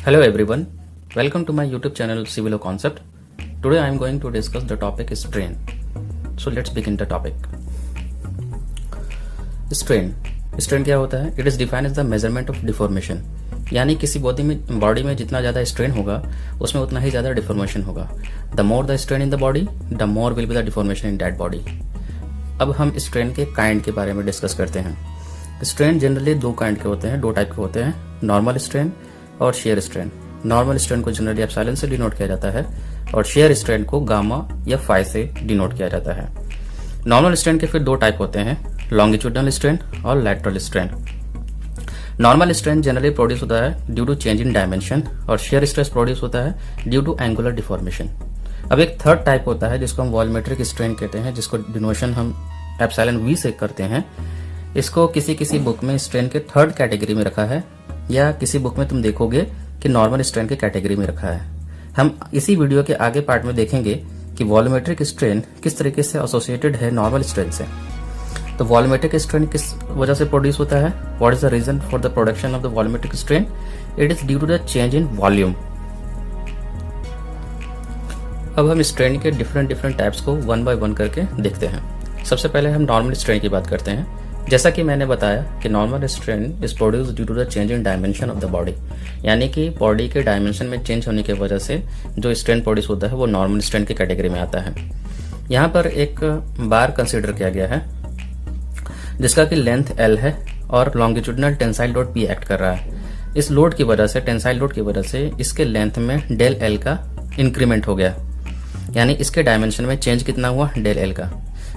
Hello everyone, welcome to my YouTube channel Civilo Concept. Today I am going to discuss the topic strain. So let's begin the topic. Strain क्या होता है? It is defined as the measurement of deformation. यानी किसी body में जितना ज़्यादा strain होगा उसमें उतना ही ज़्यादा डिफॉर्मेशन होगा. The more the strain in the body, the more will be the deformation in that body. अब हम स्ट्रेन के काइंड के बारे में डिस्कस करते हैं. स्ट्रेन जनरली दो काइंड के होते हैं, दो टाइप के होते हैं, नॉर्मल स्ट्रेन और शेयर स्ट्रेन. नॉर्मल स्ट्रेन को जनरली एप्सिलॉन से डिनोट किया जाता है और शेयर स्ट्रेन को गामा या फाई से डिनोट किया जाता है. नॉर्मल स्ट्रेन के फिर दो टाइप होते हैं, लॉन्गिट्यूडनल स्ट्रेन और lateral strain. Normal strain generally produce होता है due to change in dimension और शेयर स्ट्रेस प्रोड्यूस होता है ड्यू टू एंगुलर डिफॉर्मेशन. अब एक थर्ड टाइप होता है जिसको हम वॉल्यूमेट्रिक स्ट्रेन कहते हैं, जिसको डिनोशन हम एप्सिलॉन वी से करते हैं. इसको किसी बुक में स्ट्रेन के थर्ड कैटेगरी में रखा है या किसी बुक में तुम देखोगे कि नॉर्मल स्ट्रेन के कैटेगरी में रखा है. हम इसी वीडियो के आगे पार्ट में देखेंगे कि वॉल्यूमेट्रिक स्ट्रेन किस तरीके से एसोसिएटेड है नॉर्मल स्ट्रेन से. तो वॉल्यूमेट्रिक स्ट्रेन किस वजह से प्रोड्यूस होता है? What is the reason for the production of the volumetric strain? It is due to the change in volume. अब हम स्ट्रेन के डिफरेंट टाइप्स को वन बाय वन करके देखते हैं. सबसे पहले हम नॉर्मल स्ट्रेन की बात करते हैं. जैसा कि मैंने बताया कि normal strain is produce due to the change in dimension of the body. यानी कि बॉडी के डायमेंशन में चेंज होने की वजह से जो स्ट्रेन प्रोड्यूस होता है वो नॉर्मल स्ट्रेन की कैटेगरी में आता है. यहाँ पर एक बार कंसीडर किया गया है जिसका कि लेंथ L है और longitudinal tensile load P act कर रहा है. इस लोड की वजह से, टेंसाइल लोड की वजह से इसके लेंथ में डेल L का इंक्रीमेंट हो गया. यानी इसके डायमेंशन में चेंज कितना हुआ? डेल L का.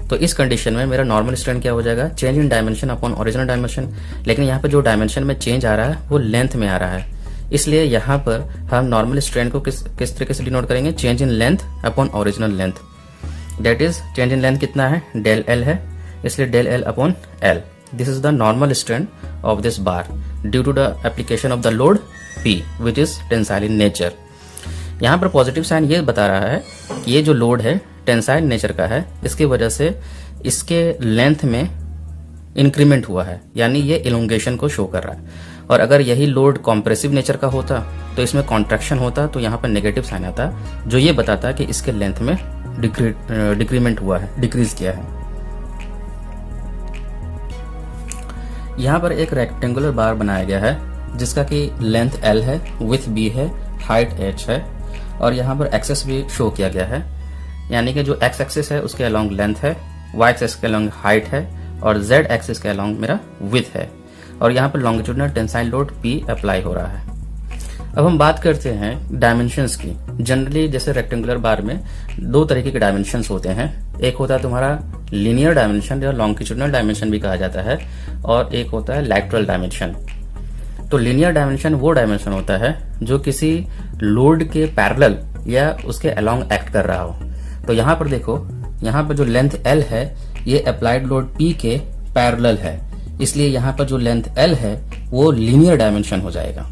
तो इस कंडीशन में मेरा नॉर्मल स्ट्रेन क्या हो जाएगा? Change in dimension upon original dimension. लेकिन यहाँ पर जो डायमेंशन में चेंज आ रहा है वो लेंथ में आ रहा है. इसलिए यहाँ पर हम नॉर्मल स्ट्रेन को किस तरीके से डिनोट करेंगे? Change in length upon original length. That is change in length कितना है? डेल L है, इसलिए del L upon L. This is the normal strain of this bar due to the application of the load P which is tensile in nature. यहाँ पर positive sign ये बता रहा है कि ये जो लोड है टेंसाइल नेचर का है, इसकी वजह से इसके लेंथ में इंक्रीमेंट हुआ है, यानी ये इलोंगेशन को शो कर रहा है. और अगर यही लोड कॉम्प्रेसिव नेचर का होता तो इसमें कॉन्ट्रैक्शन होता, तो यहाँ पर नेगेटिव साइन आता जो ये बताता कि इसके लेंथ में डिक्रीमेंट हुआ है, डिक्रीज किया है. यहाँ पर एक रेक्टेंगुलर बार बनाया गया है जिसका कि लेंथ L है, विड्थ B है, हाइट H है और यहाँ पर एक्सेस भी शो किया गया है. यानी कि जो x एक्सिस है उसके अलोंग लेंथ है, y एक्सिस के अलोंग हाइट है और z एक्सिस के अलोंग मेरा विड्थ है. और यहाँ पर longitudinal tensile load P apply हो रहा है. अब हम बात करते हैं डायमेंशंस की. जनरली जैसे रेक्टेंगुलर बार में दो तरीके के डायमेंशंस होते हैं. एक होता है तुम्हारा लीनियर डायमेंशन या लॉन्गिट्यूडनल डायमेंशन भी कहा जाता है और एक होता है लैटरल डायमेंशन. तो लीनियर डायमेंशन वो डायमेंशन होता है जो किसी लोड के पैरेलल या उसके अलोंग एक्ट कर रहा हो. तो यहाँ पर देखो, यहाँ पर जो लेंथ L है ये अप्लाइड लोड P के पैरेलल है, इसलिए यहाँ पर जो लेंथ L है वो लीनियर डायमेंशन हो जाएगा.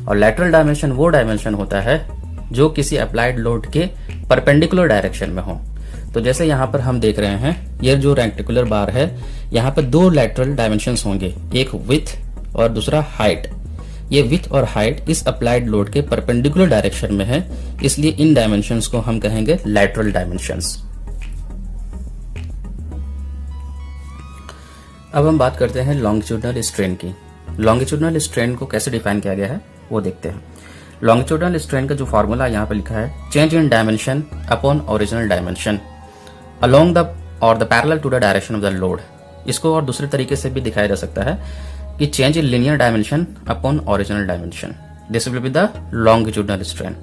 और लैटरल डायमेंशन वो डायमेंशन होता है जो किसी अप्लाइड लोड के परपेंडिकुलर डायरेक्शन में हो. तो जैसे यहाँ पर हम देख रहे हैं, ये जो रेक्टेंगुलर बार है यहाँ पर दो लैटरल डायमेंशंस होंगे, एक विड्थ और दूसरा हाइट. ये विड्थ और हाइट इस अप्लाइड लोड के परपेंडिकुलर डायरेक्शन में है, इसलिए इन डायमेंशंस को हम कहेंगे लैटरल डायमेंशंस. अब हम बात करते हैं लॉन्गिट्यूडनल स्ट्रेन की. लॉन्गिट्यूडनल स्ट्रेन को कैसे डिफाइन किया गया है वो देखते हैं. लॉन्गिट्यूडनल स्ट्रेन का जो फॉर्मूला यहाँ पर लिखा है, change in dimension upon original dimension along the और the parallel to the direction of the load. इसको और दूसरे तरीके से भी दिखाया जा सकता है कि change in linear dimension upon original dimension. This will be the longitudinal strain.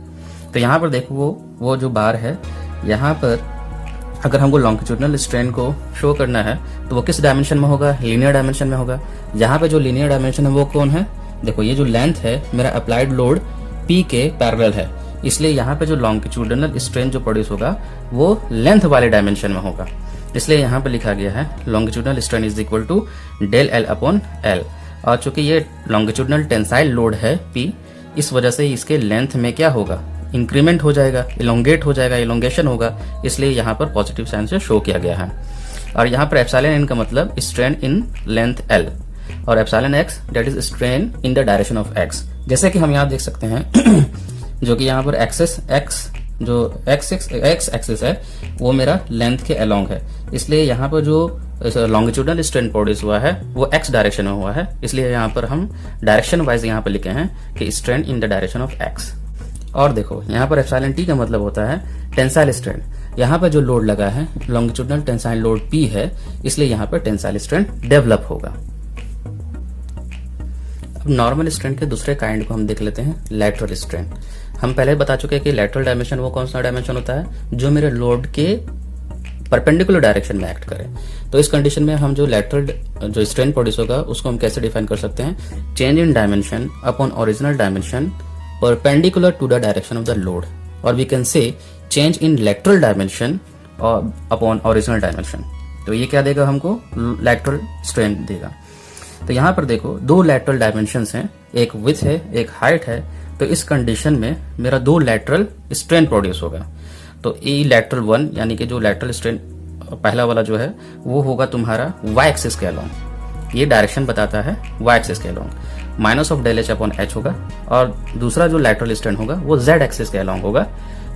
तो यहाँ पर देखो वो जो बार है, यहाँ पर अगर हमको लॉन्गिट्यूडनल स्ट्रेन को शो करना है तो वो किस डायमेंशन में होगा? लीनियर डायमेंशन में होगा. यहाँ पे जो लीनियर डायमेंशन है वो कौन है? देखो, ये जो लेंथ है मेरा अप्लाइड लोड P के पैरेलल है, इसलिए यहाँ पे जो लॉन्गिट्यूडनल स्ट्रेन जो प्रोड्यूस होगा वो लेंथ वाले डायमेंशन में होगा. इसलिए यहाँ पे लिखा गया है longitudinal strain is equal to del L upon L. और चूंकि ये लॉन्गिट्यूडनल टेंसाइल लोड है P, इस वजह से इसके लेंथ में क्या होगा? इंक्रीमेंट हो जाएगा, इलोंगेट हो जाएगा, इलोंगेशन होगा, इसलिए यहाँ पर पॉजिटिव साइन से शो किया गया है. और यहाँ पर एप्सिलॉन n का मतलब स्ट्रेन इन लेंथ L. और epsilon x that is strain in the direction of x. जैसे कि हम यहाँ देख सकते हैं जो कि यहाँ पर एक्सेस एक्स जो एक्स एक्सिस है वो मेरा लेंथ के अलोंग है, इसलिए यहाँ पर जो लॉन्गिट्यूडनल स्ट्रेन प्रोड्यूस हुआ है वो एक्स डायरेक्शन में हुआ है, इसलिए यहाँ पर हम डायरेक्शन वाइज यहाँ पर लिखे हैं कि strain in the direction of x. और देखो यहाँ पर एप्सिलॉन टी का मतलब होता है टेंसाइल स्ट्रेन। यहाँ पर जो लोड लगा है लॉन्गिट्यूडनल टेंसाइल लोड पी है, इसलिए यहाँ पर टेंसाइल स्ट्रेन डेवलप होगा। अब नॉर्मल स्ट्रेन के दूसरे काइंड को हम देख लेते हैं, लैटरल स्ट्रेन। हम पहले बता चुके हैं कि लैटरल डायमेंशन वो कौन सा डायमेंशन होता है जो मेरे लोड के परपेंडिकुलर डायरेक्शन में एक्ट करे। तो इस कंडीशन में हम जो लैटरल जो स्ट्रेन प्रोड्यूस होगा उसको हम कैसे डिफाइन कर सकते हैं, change in dimension upon original dimension perpendicular to the direction of the load, और we can say change in lateral dimension upon original dimension. तो ये क्या देगा हमको, लैटरल स्ट्रेन देगा। तो यहाँ पर देखो दो लैटरल डायमेंशंस हैं, एक विड्थ है एक हाइट है, तो इस कंडीशन में मेरा दो लैटरल स्ट्रेन प्रोड्यूस होगा। तो ई लैटरल वन यानी कि जो लैटरल स्ट्रेन पहला वाला जो है वो होगा तुम्हारा वाई एक्सिस के अलोंग, ये डायरेक्शन बताता है वाई एक्सिस के along, minus of del H upon H होगा। और दूसरा जो लैटरल स्ट्रेन होगा वो जेड एक्सिस के अलोंग होगा,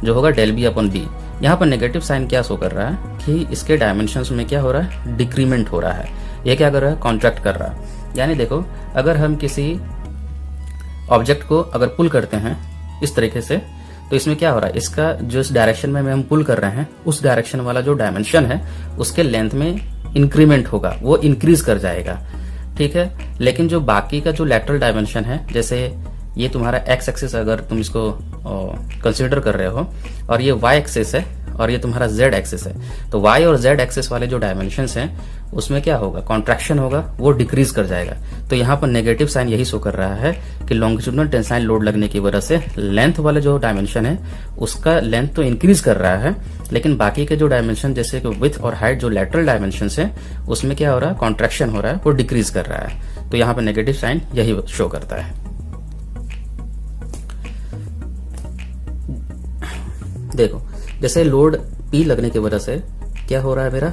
जो होगा डेल बी अपॉन बी। यहाँ पर नेगेटिव साइन क्या शो कर रहा है कि इसके डायमेंशंस में क्या हो रहा है, डिक्रीमेंट हो रहा है। ये क्या कर रहा है, कॉन्ट्रैक्ट कर रहा है। यानी देखो अगर हम किसी ऑब्जेक्ट को अगर पुल करते हैं इस तरीके से, तो इसमें क्या हो रहा है, इसका जो इस डायरेक्शन में हम पुल कर रहे हैं उस डायरेक्शन वाला जो डायमेंशन है उसके लेंथ में इंक्रीमेंट होगा, वो इंक्रीज कर जाएगा, ठीक है। लेकिन जो बाकी का जो लैटरल डायमेंशन है, जैसे ये तुम्हारा एक्स एक्सिस अगर तुम इसको कंसीडर कर रहे हो और ये वाई एक्सिस है और ये तुम्हारा जेड एक्सिस है, तो वाई और जेड एक्सिस वाले जो डायमेंशंस हैं उसमें क्या होगा, कॉन्ट्रैक्शन होगा, वो डिक्रीज कर जाएगा। तो यहाँ पर नेगेटिव साइन यही शो कर रहा है कि लॉन्गिट्यूडनल टेंसाइल लोड लगने की वजह से लेंथ वाले जो डायमेंशन है उसका लेंथ तो इंक्रीज कर रहा है, लेकिन बाकी के जो डायमेंशन जैसे कि विड्थ और हाइट जो लैटरल डायमेंशन है उसमें क्या हो रहा है, कॉन्ट्रैक्शन हो रहा है, वो डिक्रीज कर रहा है। तो यहाँ पर नेगेटिव साइन यही शो करता है। देखो जैसे लोड पी लगने की वजह से क्या हो रहा है, मेरा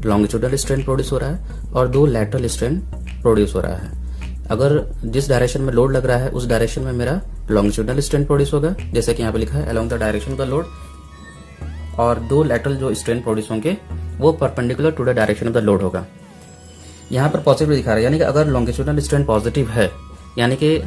लॉन्गिट्यूडनल स्ट्रेन प्रोड्यूस हो रहा है और दो लैटरल स्ट्रेन प्रोड्यूस हो रहा है। अगर जिस डायरेक्शन में लोड लग रहा है उस डायरेक्शन में मेरा लॉन्गिट्यूडनल स्ट्रेन प्रोड्यूस होगा, जैसे कि यहाँ पे लिखा है along the direction of the load, और दो लैटरल जो स्ट्रेन प्रोड्यूस होंगे वो perpendicular to the direction of the load होगा। यहाँ पर पॉजिटिव दिखा रहा है, यानी कि अगर लॉन्गिट्यूडनल स्ट्रेन पॉजिटिव है यानी कि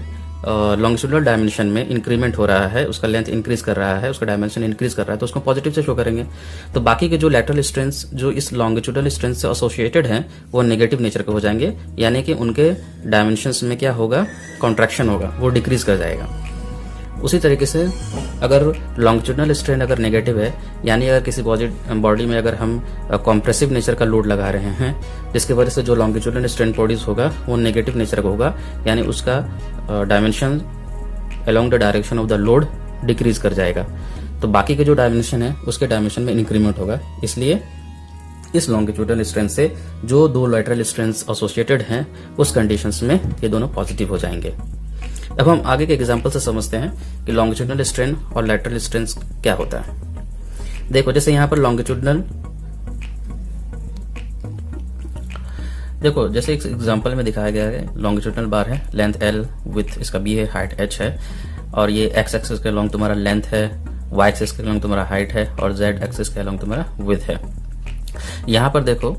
लॉन्गिट्यूडनल डायमेंशन में इंक्रीमेंट हो रहा है, उसका लेंथ इंक्रीज कर रहा है, उसका डायमेंशन इंक्रीज कर रहा है, तो उसको पॉजिटिव से शो करेंगे। तो बाकी के जो लैटरल स्ट्रेंस जो इस लॉन्गिट्यूडनल स्ट्रेंस से एसोसिएटेड हैं वो नेगेटिव नेचर के हो जाएंगे, यानी कि उनके डायमेंशंस में क्या होगा, कॉन्ट्रैक्शन होगा, वो डिक्रीज कर जाएगा। उसी तरीके से अगर लॉन्गिट्यूडनल स्ट्रेन अगर नेगेटिव है, यानी अगर किसी बॉडी में अगर हम कॉम्प्रेसिव नेचर का लोड लगा रहे हैं जिसकी वजह से जो लॉन्गिट्यूडनल स्ट्रेन प्रोड्यूस होगा वो नेगेटिव नेचर का होगा, यानी उसका dimension along the direction of the load decrease कर जाएगा। तो बाकी के जो डायमेंशन है उसके डायमेंशन में इंक्रीमेंट होगा, इसलिए इस लॉन्गिट्यूडनल स्ट्रेन से जो दो लैटरल स्ट्रेन्स एसोसिएटेड हैं उस कंडीशंस में ये दोनों पॉजिटिव हो जाएंगे। अब हम आगे के एग्जांपल से समझते हैं कि लॉन्गिट्यूडनल स्ट्रेन और लैटरल स्ट्रेन क्या होता है। देखो जैसे यहाँ पर लॉन्गिट्यूडनल, देखो जैसे एक एग्जांपल में दिखाया गया है, लॉन्गिट्यूडनल बार है, लेंथ L, विड्थ इसका B है, हाइट H है, और ये एक्स एक्सिस के अलोंग तुम्हारा लेंथ है, वाई एक्सिस के अलोंग तुम्हारा हाइट है, और जेड एक्सिस के अलोंग तुम्हारा विड्थ है। यहाँ पर देखो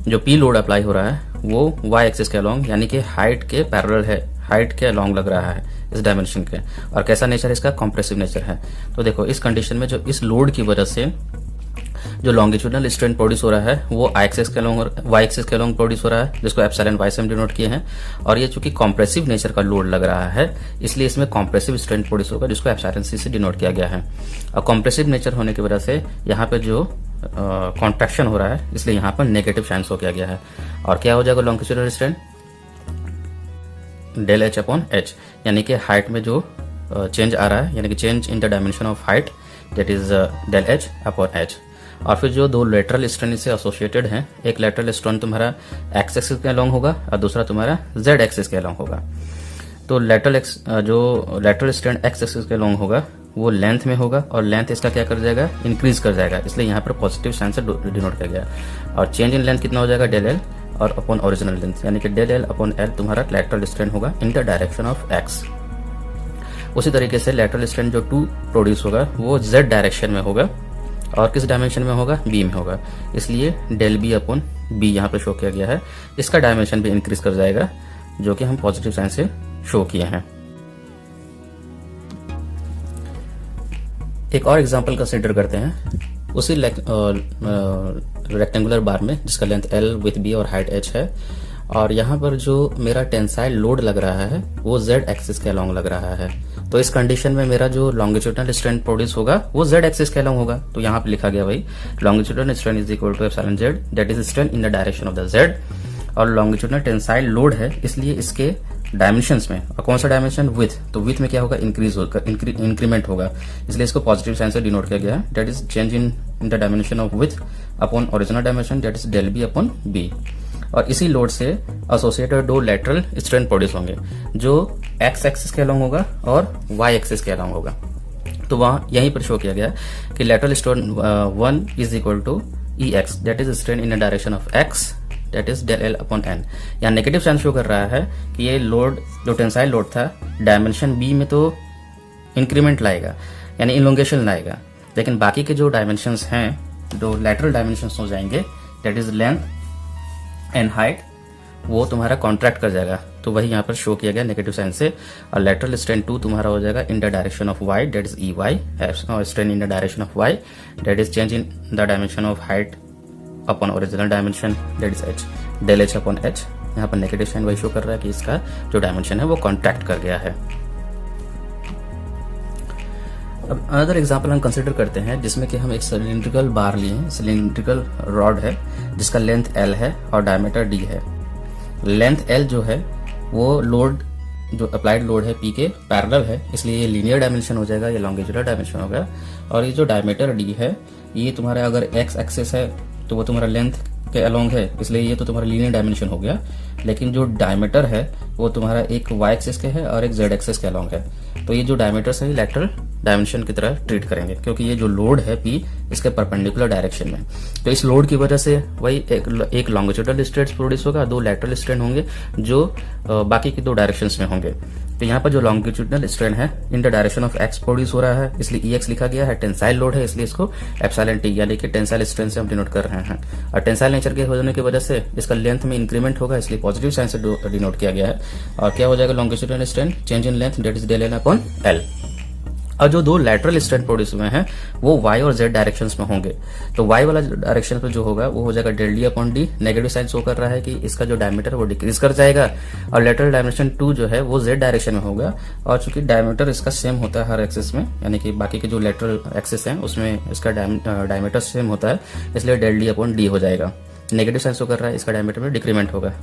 जो P लोड अप्लाई हो रहा है वो वाई एक्सिस के अलोंग यानी कि हाइट के पैरेलल है, हाइट के अलोंग लग रहा है इस डायमेंशन के, और कैसा नेचर इसका, कॉम्प्रेसिव नेचर है। तो देखो इस कंडीशन में जो इस लोड की वजह से जो लॉन्गिट्यूडनल स्ट्रेन प्रोड्यूस हो रहा है वो आई एक्सिस के अलोंग वाई एक्सिस के अलोंग प्रोड्यूस हो रहा है, जिसको एप्सिलॉन वाई से हम डिनोट किए हैं। और ये चूंकि कॉम्प्रेसिव नेचर का लोड लग रहा है इसलिए इसमें कॉम्प्रेसिव स्ट्रेन प्रोड्यूस होगा, जिसको एप्सिलॉन सी से डिनोट किया गया है। और कॉम्प्रेसिव नेचर होने की वजह से यहाँ पे जो कॉन्ट्रैक्शन हो रहा है इसलिए यहाँ पर नेगेटिव साइन शो किया गया है। और क्या हो जाएगा longitudinal strain, del H upon H, यानी कि हाइट में जो चेंज आ रहा है, यानी कि change in the dimension of height, that is del H upon H. और फिर जो दो लेटरल स्ट्रेन से एसोसिएटेड हैं, एक लेटरल स्ट्रेन तुम्हारा एक्स एक्सिस के अलोंग होगा और दूसरा तुम्हारा जेड एक्सिस के अलोंग होगा। तो जो लेटरल स्ट्रेन एक्स एक्सिस के अलोंग होगा वो लेंथ में होगा, और लेंथ इसका क्या कर जाएगा, इंक्रीज कर जाएगा, इसलिए यहाँ पर पॉजिटिव साइन से डिनोट किया गया। और चेंज इन लेंथ कितना हो जाएगा, डेल एल, और अपॉन ओरिजिनल लेंथ, यानी कि डेल एल अपॉन एल तुम्हारा लैटरल स्ट्रेन होगा इन द डायरेक्शन ऑफ एक्स। उसी तरीके से लैटरल स्ट्रेन जो 2 प्रोड्यूस होगा वो जेड डायरेक्शन में होगा और किस डायमेंशन में होगा, बी में होगा, इसलिए डेल बी अपॉन बी यहाँ पर शो किया गया है। इसका डायमेंशन भी इंक्रीज कर जाएगा जो कि हम पॉजिटिव साइन से शो किए हैं। एक और एग्जांपल कंसीडर करते हैं उसी रेक्टेंगुलर बार में जिसका लेंथ L विथ B और हाइट h है, और यहाँ पर जो मेरा टेंसाइल लोड लग रहा है वो z एक्सिस के अलोंग लग रहा है। तो इस कंडीशन में मेरा जो लॉन्गिट्यूडनल स्ट्रेन प्रोड्यूस होगा वो z एक्सिस के अलोंग होगा। तो यहाँ पे लिखा गया भाई longitudinal strain is equal to epsilon z that is strain in the direction of the z, और लॉन्गिट्यूडनल टेंसाइल लोड है इसलिए इसके डायमेंशंस में, और कौन सा डायमेंशन, विथ, तो विथ में क्या होगा, इंक्रीज होगा, इंक्रीमेंट होगा, इसलिए इसको पॉजिटिव साइन से डिनोट किया गया है। That is change in the dimension of width upon original dimension that is del B upon B. और इसी लोड से एसोसिएटेड 2 लैटरल स्ट्रेन प्रोड्यूस होंगे जो एक्स एक्सिस के अलोंग होगा और वाई एक्सिस के अलोंग होगा। तो वहां यहीं पर शो किया गया कि lateral strain 1 is equal to E X that is strain in the direction of X that is del L upon N. यहाँ नेगेटिव साइन शो कर रहा है कि ये लोड जो टेंसाइल लोड था डायमेंशन बी में तो इंक्रीमेंट लाएगा यानी इलोंगेशन लाएगा, लेकिन बाकी के जो डायमेंशंस हैं, जो लैटरल डायमेंशंस हो जाएंगे that is length and height, वो तुम्हारा कॉन्ट्रैक्ट कर जाएगा। तो वही यहाँ पर शो किया गया नेगेटिव साइन से, और लैटरल स्ट्रेन 2 तुम्हारा हो जाएगा in the direction of Y that is E Y, strain in the direction of Y that is change in the dimension of height upon original dimension that is H, del H upon H. यहाँ पर negative sign वही show कर रहा है कि इसका जो dimension है वो कॉन्ट्रैक्ट कर गया है। अब अनदर एग्जांपल हम कंसीडर करते हैं जिसमें कि हम एक सिलिंड्रिकल बार लिए हैं, सिलिंड्रिकल रॉड है जिसका लेंथ L है और डायमीटर D है। लेंथ L जो है वो लोड जो अप्लाइड लोड है P के पैरेलल है, इसलिए ये लीनियर डायमेंशन हो जाएगा, ये लॉन्गिट्यूडनल डायमेंशन होगा। और ये जो डायमीटर D है ये तुम्हारा अगर x एक्सिस है तो वो तुम्हारा लेंथ के अलोंग है, इसलिए ये तो तुम्हारा लीनियर डायमेंशन हो गया। लेकिन जो डायमीटर है वो तुम्हारा एक y एक्सिस के है और एक z एक्सिस के अलोंग है। तो ये जो डायमीटर है लैटरल डायमेंशन की तरह ट्रीट करेंगे क्योंकि ये जो लोड है P इसके परपेंडिकुलर डायरेक्शन में। तो इस लोड की वजह से वही एक लॉन्गिट्यूडनल स्ट्रेन प्रोड्यूस होगा, 2 लैटरल स्ट्रेन होंगे जो बाकी की 2 डायरेक्शंस में होंगे। तो यहाँ पर जो लॉन्गिट्यूडनल स्ट्रेन है इन the direction of x produce हो रहा है, इसलिए EX लिखा गया है। टेंसाइल लोड है इसलिए इसको एप्सिलॉन T यानी कि टेंसाइल स्ट्रेन से हम डिनोट कर रहे हैं, और टेंसाइल नेचर के होने की वजह से इसका लेंथ में इंक्रीमेंट होगा, इसलिए पॉजिटिव साइन से डिनोट किया गया है। और क्या हो जाएगा, longitudinal strain change in length that is del L upon L. और जो 2 लैटरल स्ट्रेन प्रोड्यूस हुए हैं वो y और z डायरेक्शंस में होंगे। तो y वाला डायरेक्शन पे जो होगा वो हो जाएगा del D upon D. Negative sign show कर रहा है कि इसका जो डायमीटर है वो डिक्रीज कर जाएगा, और लैटरल डायमेंशन 2 जो है वो z डायरेक्शन में होगा। और चूंकि डायमीटर इसका सेम होता है हर एक्सिस में, यानी कि बाकी के जो लैटरल एक्सिस हैं उसमें इसका डायमीटर सेम होता है, इसलिए डेल डी अपॉन डी हो जाएगा। नेगेटिव साइन शो कर रहा है इसका डायमीटर में डिक्रीमेंट होगा।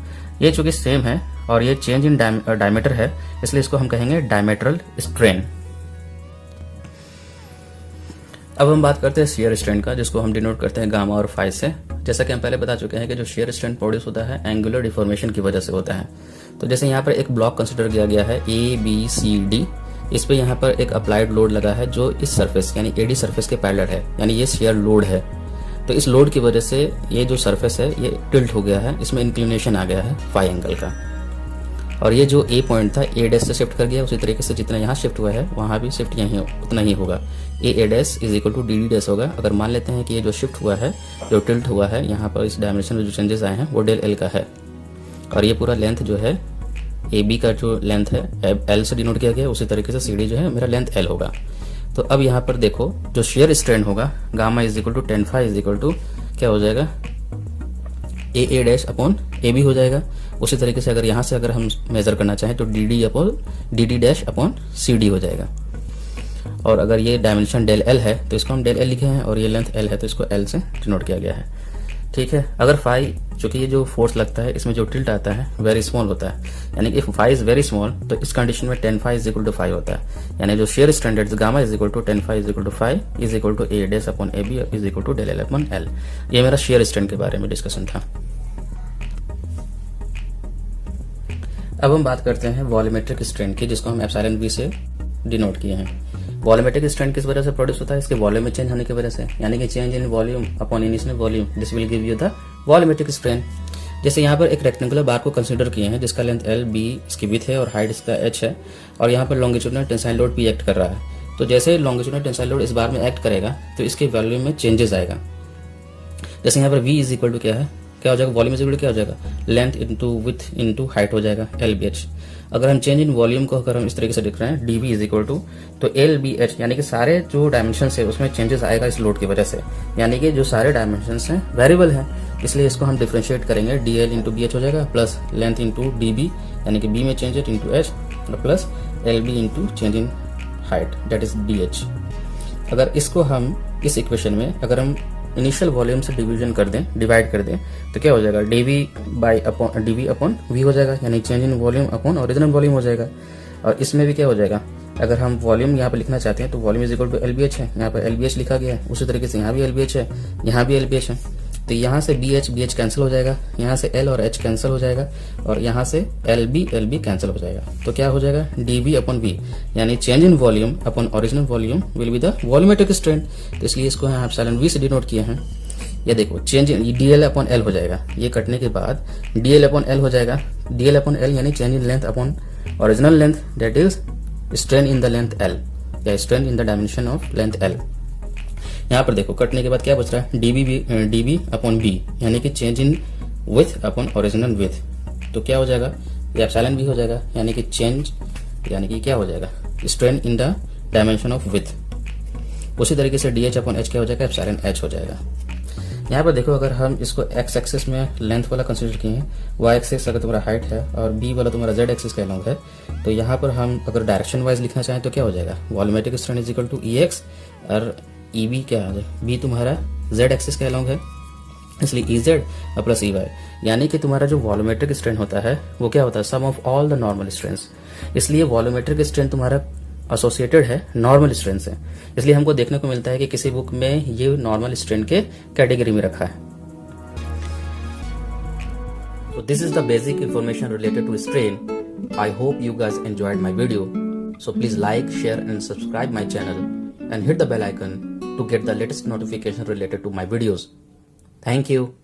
ये चूंकि सेम है और ये चेंज इन डायमीटर है, इसलिए इसको हम कहेंगे डायमेट्रल स्ट्रेन। अब हम बात करते हैं शियर स्ट्रेन का, जिसको हम डिनोट करते हैं गामा और फाई से। जैसा कि हम पहले बता चुके हैं कि जो शियर स्ट्रेन प्रोड्यूस होता है एंगुलर डिफॉर्मेशन की वजह से होता है। तो जैसे यहाँ पर एक ब्लॉक कंसिडर किया गया है ABCD, इस पे यहाँ पर एक अप्लाइड लोड लगा है जो इस सरफेस यानी AD सरफेस के पैरेलल है, यानी ये शियर लोड है। तो इस लोड की वजह से ये जो सरफेस है ये टिल्ट हो गया है, इसमें इंक्लिनेशन आ गया है फाई एंगल का। और ये जो A पॉइंट था A डैश से शिफ्ट कर गया, उसी तरीके से जितना यहाँ शिफ्ट हुआ है वहाँ भी शिफ्ट यहीं उतना ही होगा। A dash is equal to DD dash होगा। अगर मान लेते हैं कि ये जो शिफ्ट हुआ है, जो टिल्ट हुआ है यहाँ पर इस डायमेंशन में जो चेंजेस आए हैं वो डेल L का है, और ये पूरा लेंथ जो है AB का जो लेंथ है L से डिनोट किया गया, उसी तरीके से CD जो है मेरा लेंथ L होगा। तो अब यहाँ पर देखो जो शेयर स्ट्रेन होगा gamma is equal to tan phi is equal to क्या हो जाएगा, A डैश अपॉन AB हो जाएगा। उसी तरीके से अगर हम मेजर करना चाहें तो DD डैश अपॉन CD हो जाएगा। और अगर ये डायमेंशन डेल L है तो इसको हम डेल L लिखे हैं, और ये लेंथ L है तो इसको L से डिनोट किया गया है। ठीक है। अगर फाई, चूंकि ये जो फोर्स लगता है इसमें जो टिल्ट आता है वेरी स्मॉल होता है, यानी कि फाई इज वेरी स्मॉल, तो इस कंडीशन में tan phi is equal to phi होता है। यानी जो shear standard gamma is equal to tan phi is equal to phi is equal to A dash upon AB is equal to del L upon L। ये मेरा shear strain के बारे में discussion था। अब हम बात करते हैं वॉल्यूमेट्रिक स्ट्रेन की, जिसको हम एप्सिलॉन V से डिनोट किए हैं। वॉल्यूमेट्रिक स्ट्रेन किस वजह से प्रोड्यूस होता है, इसके वॉल्यूम में चेंज होने की वजह से, यानी कि change in volume upon initial volume, this will give you the volumetric strain. जैसे यहाँ पर एक रेक्टेंगुलर बार को कंसीडर किए हैं जिसका लेंथ एल, बी इसकी विड्थ है और हाइट इसका एच है, और यहाँ पर लॉन्गिट्यूडिनल टेंसाइल लोड भी एक्ट कर रहा है। तो जैसे लॉन्गिट्यूडिनल टेंसाइल लोड इस बार में एक्ट करेगा तो इसके वॉल्यूम में चेंजेस आएगा। जैसे यहाँ पर v इज इक्वल टू क्या हो जाएगा, वॉल्यूम इज इक्वल टू क्या हो जाएगा, length into with into height हो जाएगा LBH। अगर हम चेंज इन वॉल्यूम को अगर हम इस तरीके से लिख रहे हैं dv इज इक्वल टू, तो LBH यानी कि सारे जो डायमेंशन है उसमें चेंजेस आएगा इस लोड की वजह से, यानी कि जो सारे डायमेंशन हैं वेरिएबल हैं, इसलिए इसको हम डिफ्रेंशिएट करेंगे dl इंटू BH हो जाएगा प्लस लेंथ इंटू db यानी कि b में चेंज इट इंटू h और plus LB into change in height that is dh। अगर इसको हम इस इक्वेशन में अगर हम इनिशियल वॉल्यूम से डिवाइड कर दें तो क्या हो जाएगा, dv अपॉन v हो जाएगा, यानी change in volume upon original volume हो जाएगा। और इसमें भी क्या हो जाएगा, अगर हम वॉल्यूम यहाँ पे लिखना चाहते हैं तो volume is equal to LBH है, यहाँ पर LBH लिखा गया है, उसी तरीके से यहाँ भी LBH है, यहाँ भी LBH है। तो यहाँ से BH कैंसिल हो जाएगा, यहाँ से L और H कैंसिल हो जाएगा, और यहाँ से LB कैंसिल हो जाएगा। तो क्या हो जाएगा, dv अपॉन v यानी change in volume upon original volume will be the volumetric strain. तो इसलिए इसको यहाँ एप्सिलॉन v से डिनोट किए हैं। ये देखो change in dl upon L हो जाएगा, ये कटने के बाद dl अपॉन L हो जाएगा, dl अपॉन L यानी change in length upon original length that is strain in the length L या strain in the dimension of length L। यहाँ पर देखो कटने के बाद क्या बच रहा है, db अपॉन b यानी कि change in with upon original with. तो क्या हो जाएगा, ये एप्सिलॉन v हो जाएगा, यानी कि चेंज यानी कि क्या हो जाएगा, strain in the dimension of with. उसी तरीके से dh अपॉन h क्या हो जाएगा, एप्सिलॉन h हो जाएगा। यहाँ पर देखो अगर हम इसको x एक्सिस में लेंथ वाला कंसीडर किए हैं, y एक्सिस अगर तुम्हारा हाइट है और b वाला तुम्हारा z एक्सिस का लॉन्ग है, तो यहाँ पर हम अगर डायरेक्शन वाइज लिखना चाहें तो क्या हो जाएगा, volumetric strain is equal to EX और EB क्या है, b तुम्हारा z एक्सिस का लॉन्ग है, इसलिए EZ और प्लस EY, यानी कि तुम्हारा जो वॉल्यूमेट्रिक स्ट्रेन होता है वो क्या होता है, sum of all the normal strains. इसलिए वॉल्यूमेट्रिक स्ट्रेन तुम्हारा एसोसिएटेड है नॉर्मल स्ट्रेन से, इसलिए हमको देखने को मिलता है कि किसी बुक में ये नॉर्मल स्ट्रेन के कैटेगरी में रखा है। So this is the basic information related to strain. I hope you guys enjoyed my video. So please like, share and subscribe my channel and hit the bell icon to get the latest notification related to my videos. Thank you.